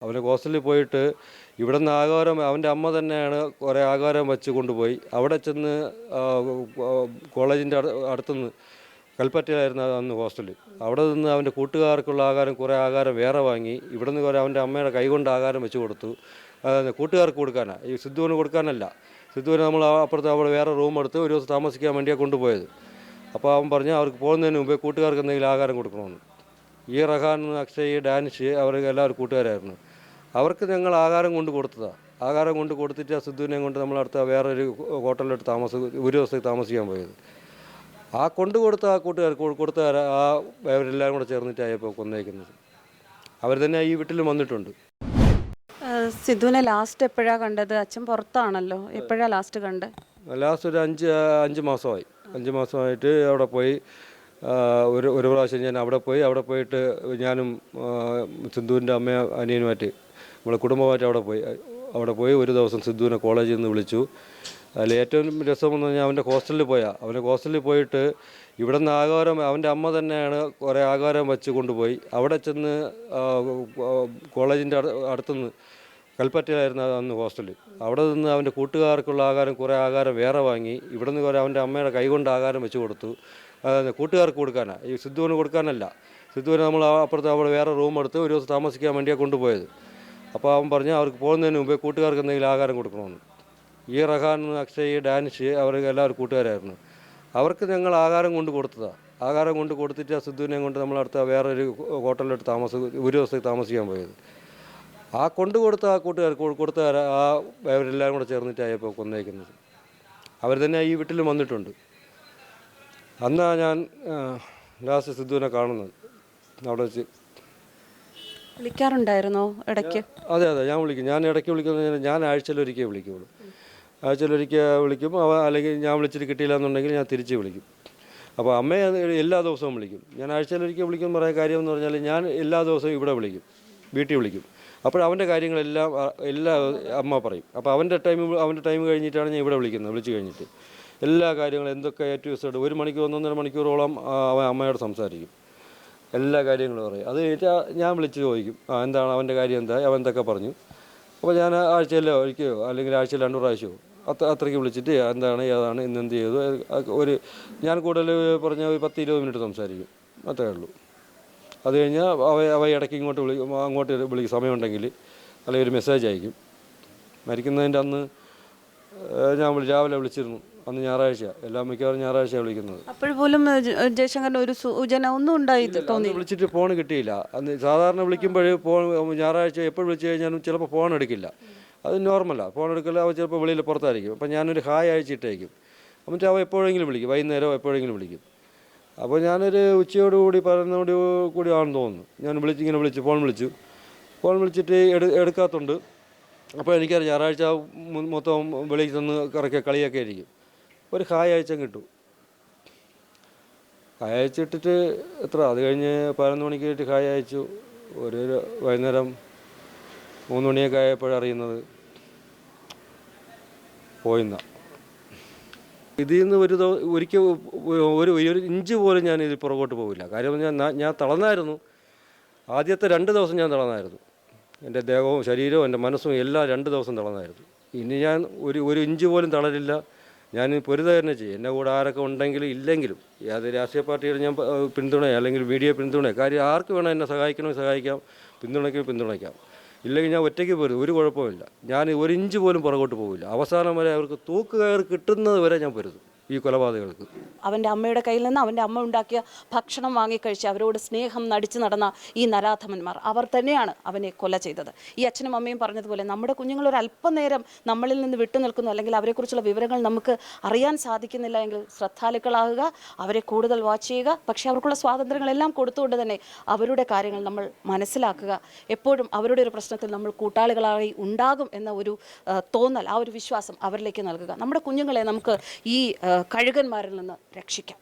അവന് ഹോസ്റ്റലിൽ പോയിട്ട് ഇവിടെ നിന്ന് ആഹാരം അവൻ്റെ അമ്മ തന്നെയാണ് കുറേ ആഹാരം വെച്ച് കൊണ്ടുപോയി. അവിടെ ചെന്ന് കോളേജിൻ്റെ അടുത്തുനിന്ന് കൽപ്പറ്റയിലായിരുന്നു അന്ന് ഹോസ്റ്റലിൽ. അവിടെ നിന്ന് അവൻ്റെ കൂട്ടുകാർക്കുള്ള ആഹാരം കുറേ ആഹാരം വേറെ വാങ്ങി ഇവിടെ നിന്ന് കുറേ അവൻ്റെ അമ്മയുടെ കൈകൊണ്ട് ആഹാരം വെച്ച് കൊടുത്തു. കൂട്ടുകാർക്ക് കൊടുക്കാനാണ്, ഈ സിദ്ധുവിന് കൊടുക്കാനല്ല. സിദ്ധുവിന് നമ്മൾ അപ്പുറത്ത് അവിടെ വേറെ റൂം എടുത്ത് ഒരു ദിവസം താമസിക്കാൻ വേണ്ടിയാണ് കൊണ്ടുപോയത്. അപ്പോൾ അവൻ പറഞ്ഞു അവർക്ക് പോകുന്നതിന് മുമ്പേ കൂട്ടുകാർക്ക് എന്തെങ്കിലും ആഹാരം കൊടുക്കണമെന്ന്. ഈ റഹാൻ, അക്ഷയ്, ഡാനിഷ് അവർക്ക് എല്ലാവരും കൂട്ടുകാരായിരുന്നു. അവർക്ക് ഞങ്ങൾ ആഹാരം കൊണ്ട് കൊടുത്തതാണ്. ആഹാരം കൊണ്ട് കൊടുത്തിട്ട് ആ സിദ്ധുവിനെ കൊണ്ട് നമ്മളടുത്ത വേറൊരു ഹോട്ടലിലോട്ട് ഒരു ദിവസത്തേക്ക് താമസിക്കാൻ പോയത്. ആ കൊണ്ടു കൊടുത്ത ആ കൂട്ടുകാർ കൊടുത്തവർ അവരെല്ലാവരും കൂടെ ചേർന്നിട്ടായപ്പോൾ കൊന്നേക്കുന്നത്. അവർ തന്നെ ഈ വീട്ടിൽ വന്നിട്ടുണ്ട്. സിദ്ധുവിനെ ലാസ്റ്റ് എപ്പോഴാണ് കണ്ടത്? അച്ഛൻ പുറത്താണല്ലോ, എപ്പോഴാണ് ലാസ്റ്റ് കണ്ടത്? ലാസ്റ്റ് ഒരു അഞ്ച് മാസമായി. 5 മാസമായിട്ട് അവിടെ പോയി. ഒരു പ്രാവശ്യം ഞാൻ അവിടെ പോയിട്ട് ഞാനും സിദ്ധുവിൻ്റെ അമ്മയും അനിയനുമായിട്ട് നമ്മളെ കുടുംബമായിട്ട് അവിടെ പോയി ഒരു ദിവസം സിദ്ധുവിനെ കോളേജിൽ നിന്ന് വിളിച്ചു. അതിൽ ഏറ്റവും രസമെന്ന് പറഞ്ഞാൽ അവൻ്റെ ഹോസ്റ്റലിൽ പോയിട്ട് ഇവിടെ നിന്ന് ആഹാരം അവൻ്റെ അമ്മ തന്നെയാണ് കുറേ ആഹാരം വെച്ച് കൊണ്ടുപോയി. അവിടെ ചെന്ന് കോളേജിൻ്റെ അടുത്തുനിന്ന് കൽപ്പറ്റയിലായിരുന്നു അന്ന് ഹോസ്റ്റലിൽ. അവിടെ നിന്ന് അവൻ്റെ കൂട്ടുകാർക്കുള്ള ആഹാരം കുറേ ആഹാരം വേറെ വാങ്ങി ഇവിടെ നിന്ന് കുറേ അവൻ്റെ അമ്മയുടെ കൈകൊണ്ട് ആഹാരം വെച്ച് കൊടുത്തു. കൂട്ടുകാർക്ക് കൊടുക്കാനാണ്, ഈ സിദ്ധുവിന് കൊടുക്കാനല്ല. സിദ്ധുവിന് നമ്മൾ അപ്പുറത്ത് അവിടെ വേറെ റൂം എടുത്ത് ഒരു ദിവസം താമസിക്കാൻ വേണ്ടിയാണ് കൊണ്ടുപോയത്. അപ്പോൾ അവൻ പറഞ്ഞു അവർക്ക് പോകുന്നതിന് മുമ്പേ കൂട്ടുകാർക്ക് എന്തെങ്കിലും ആഹാരം കൊടുക്കണമെന്ന്. ഈ റഹാൻ, അക്ഷയ്, ഡാനിഷ് അവർക്ക് എല്ലാവരും കൂട്ടുകാരായിരുന്നു. അവർക്ക് ഞങ്ങൾ ആഹാരം കൊണ്ട് കൊടുത്തതാണ്. ആഹാരം കൊണ്ട് കൊടുത്തിട്ട് ആ സിദ്ധുവിനെ കൊണ്ട് നമ്മളടുത്ത വേറൊരു ഹോട്ടലിലോട്ട് ഒരു ദിവസത്തേക്ക് താമസിക്കാൻ പോയത്. ആ കൊണ്ടു കൊടുത്ത ആ കൂട്ടുകാർ കൊടുത്തവർ അവരെല്ലാവരും കൂടെ ചേർന്നിട്ടായപ്പോൾ കൊന്നേക്കുന്നത്. അവർ തന്നെ ഈ വീട്ടിൽ വന്നിട്ടുണ്ട്. അന്നാണ് ഞാൻ ലാസ്റ്റ് സിദ്ധുവിനെ കാണുന്നത്. അവിടെ വെച്ച് വിളിക്കാറുണ്ടായിരുന്നോ ഇടയ്ക്ക്? അതെ, ഞാൻ വിളിക്കും. ഞാൻ ഇടയ്ക്ക് വിളിക്കുന്നത് ഞാൻ ആഴ്ചയിലൊരിക്കൽ വിളിക്കുള്ളൂ. ആഴ്ചയിലൊരിക്കൽ വിളിക്കും. അല്ലെങ്കിൽ ഞാൻ വിളിച്ചിട്ട് കിട്ടിയില്ല എന്നുണ്ടെങ്കിൽ ഞാൻ തിരിച്ച് വിളിക്കും. അപ്പോൾ അമ്മയെ എല്ലാ ദിവസവും വിളിക്കും. ഞാൻ ആഴ്ചയിലൊരിക്കൽ വിളിക്കുമെന്ന് പറയാൻ കാര്യം എന്ന് പറഞ്ഞാൽ ഞാൻ എല്ലാ ദിവസവും ഇവിടെ വിളിക്കും, വീട്ടിൽ വിളിക്കും. അപ്പോൾ അവൻ്റെ കാര്യങ്ങളെല്ലാം അമ്മ പറയും. അപ്പോൾ അവൻ്റെ ടൈം കഴിഞ്ഞിട്ടാണ് ഞാൻ ഇവിടെ വിളിച്ചു കഴിഞ്ഞിട്ട് എല്ലാ കാര്യങ്ങളും എന്തൊക്കെ ഏറ്റവും ദിവസമായിട്ട് 1 മണിക്കൂർ 1.5 മണിക്കൂറോളം അവൻ അമ്മയോട് സംസാരിക്കും. എല്ലാ കാര്യങ്ങളും പറയും. അത് കഴിഞ്ഞാൽ ഞാൻ വിളിച്ച് ചോദിക്കും എന്താണ് അവൻ്റെ കാര്യം, എന്താ അവൻ എന്തൊക്കെ പറഞ്ഞു. അപ്പോൾ ഞാൻ ആഴ്ചയിലോ ഒരിക്കലോ അല്ലെങ്കിൽ ആഴ്ചയിൽ 2 പ്രാവശ്യമോ അത്രയ്ക്ക് വിളിച്ചിട്ട് എന്താണ് ഏതാണ് ഇന്നെന്ത് ചെയ്തു ഞാൻ കൂടുതൽ പറഞ്ഞ 10-20 മിനിറ്റ് സംസാരിക്കും, അത്രേ ഉള്ളൂ. അത് കഴിഞ്ഞാൽ അവ ഇടയ്ക്ക് അങ്ങോട്ട് വിളിക്കും സമയമുണ്ടെങ്കിൽ, അല്ലെങ്കിൽ ഒരു മെസ്സേജ് അയക്കും. മരിക്കുന്നതിൻ്റെ അന്ന് ഞാൻ രാവിലെ വിളിച്ചിരുന്നു. അന്ന് ഞായറാഴ്ച, മിക്കവാറും ഞായറാഴ്ചയാണ് വിളിക്കുന്നത്. അപ്പോഴും ജയശങ്കറിന് ഒരു സൂചന ഒന്നും ഉണ്ടായില്ല. വിളിച്ചിട്ട് ഫോൺ കിട്ടിയില്ല. അന്ന് സാധാരണ വിളിക്കുമ്പോൾ ഞായറാഴ്ച എപ്പോൾ വിളിച്ചു കഴിഞ്ഞാലും ചിലപ്പോൾ ഫോൺ എടുക്കില്ല. അത് നോർമലാണ്. ഫോൺ എടുക്കില്ല. അവ ചിലപ്പോൾ വെളിയിൽ പുറത്തായിരിക്കും. അപ്പോൾ ഞാനൊരു ഹായ് അയച്ചിട്ടേക്കും. എന്നിട്ട് അവ എപ്പോഴെങ്കിലും വിളിക്കും, വൈകുന്നേരം എപ്പോഴെങ്കിലും വിളിക്കും. അപ്പോൾ ഞാനൊരു ഉച്ചയോടുകൂടി 11 ആണെന്ന് തോന്നുന്നു. ഞാൻ ഫോൺ വിളിച്ചിട്ട് എടുക്കാത്തുണ്ട്. അപ്പോൾ എനിക്കറിയാം ഞായറാഴ്ച മൊത്തം വെളിയിൽ നിന്ന് കളിയൊക്കെ ആയിരിക്കും. ഒരു ഹായ് അയച്ചാൽ കിട്ടും. ഹായ് അയച്ചിട്ടിട്ട് അത് കഴിഞ്ഞ് 11 മണിക്ക് ആയിട്ട് ഹായ് അയച്ചു. ഒരു വൈകുന്നേരം 3 മണിയൊക്കെ ആയപ്പോഴറിയുന്നത് പോയിന്ന. ഇതിൽ നിന്ന് ഒരു ഇഞ്ച് പോലും ഞാൻ ഇതിൽ പുറകോട്ട് പോകില്ല. കാര്യം ഞാൻ തളർന്നായിരുന്നു. ആദ്യത്തെ 2 ദിവസം ഞാൻ തളർന്നായിരുന്നു. എൻ്റെ ദേഹവും ശരീരവും എൻ്റെ മനസ്സും എല്ലാം 2 ദിവസം തളർന്നായിരുന്നു. ഇനി ഞാൻ ഒരു ഇഞ്ച് പോലും തളരില്ല. ഞാൻ പൊരുതുക തന്നെ ചെയ്യും. എൻ്റെ കൂടെ ആരൊക്കെ ഉണ്ടെങ്കിലും ഇല്ലെങ്കിലും ഏത് രാഷ്ട്രീയ പാർട്ടിയുടെ ഞാൻ പിന്തുണയോ അല്ലെങ്കിൽ മീഡിയ പിന്തുണയോ കാര്യം ആർക്ക് വേണം എന്നെ സഹായിക്കാം, പിന്തുണയ്ക്കാം. ഇല്ലെങ്കിൽ ഞാൻ ഒറ്റയ്ക്ക് പോരും, ഒരു കുഴപ്പമില്ല. ഞാൻ 1 ഇഞ്ച് പോലും പുറകോട്ട് പോകില്ല. അവസാനം വരെ അവർക്ക് തൂക്കുകയർ കിട്ടുന്നത് വരെ ഞാൻ പൊരുതും ഈ കൊലപാതകങ്ങൾക്ക്. അവൻ്റെ അമ്മയുടെ കയ്യിൽ നിന്ന് അവൻ്റെ അമ്മ ഉണ്ടാക്കിയ ഭക്ഷണം വാങ്ങിക്കഴിച്ച് അവരോട് സ്നേഹം നടിച്ചു നടന്ന ഈ നരാധമന്മാർ അവർ തന്നെയാണ് അവനെ കൊല ചെയ്തത്. ഈ അച്ഛനും അമ്മയും പറഞ്ഞതുപോലെ നമ്മുടെ കുഞ്ഞുങ്ങൾ ഒരു അല്പനേരം നമ്മളിൽ നിന്ന് വിട്ടുനിൽക്കുന്നു, അല്ലെങ്കിൽ അവരെക്കുറിച്ചുള്ള വിവരങ്ങൾ നമുക്ക് അറിയാൻ സാധിക്കുന്നില്ല എങ്കിൽ ശ്രദ്ധാലുക്കളാകുക, അവരെ കൂടുതൽ വാച്ച് ചെയ്യുക. പക്ഷേ അവർക്കുള്ള സ്വാതന്ത്ര്യങ്ങളെല്ലാം കൊടുത്തുകൊണ്ട് തന്നെ അവരുടെ കാര്യങ്ങൾ നമ്മൾ മനസ്സിലാക്കുക. എപ്പോഴും അവരുടെ ഒരു പ്രശ്നത്തിൽ നമ്മൾ കൂട്ടാളികളായി ഉണ്ടാകും എന്ന ഒരു തോന്നൽ, ആ ഒരു വിശ്വാസം അവരിലേക്ക് നൽകുക. നമ്മുടെ കുഞ്ഞുങ്ങളെ നമുക്ക് ഈ കഴുകന്മാരിൽ നിന്ന് രക്ഷിക്കാം.